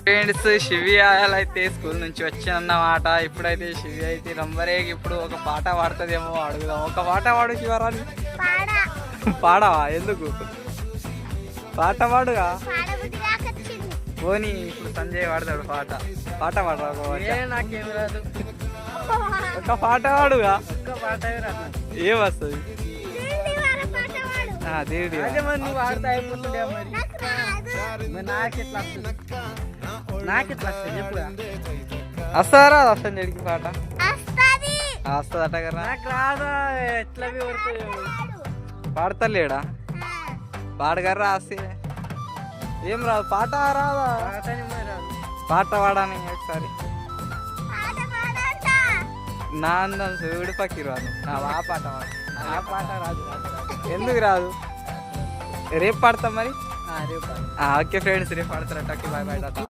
Friends శివ్యాలు అయితే school నుంచి వచ్చానన్నమాట. ఇప్పుడైతే శివ్య అయితే నంబరే ఇప్పుడు ఒక పాట పాడుతుందేమో అడుగుదాం. ఒక పాట పాడు శివరాని. పాడవా? ఎందుకు? పాట పాడుగా. పోనీ ఇప్పుడు సంజయ్ పాడతాడు పాట. పాట పాడరా? నాకేం రాదు. ఒక పాట పాడుగా. ఒక్క పాట ఏం వస్తుంది? దేవుడి నువ్వు ఆడతా అయిపోతుండే మరి. నాకెట్లా చెప్పుగా. వస్తారా? వస్తుంది చెడికి పాట వస్తుందట కదా. నాకు రాదా? ఎట్లా పాడతలేడా? పాడగర్రా వస్తే ఏం రాదు. పాట రాదా? పాట పాడాని ఒకసారి. నా అందం చూడు పక్కి రాదు. ఆ పాట పాడు. ఆ పాట రాదు. ఎందుకు రాదు? రేపు పాడతాం మరి. రేపు ఓకే ఫ్రెండ్స్, రేపు పాడతారట. Okay bye bye Tata.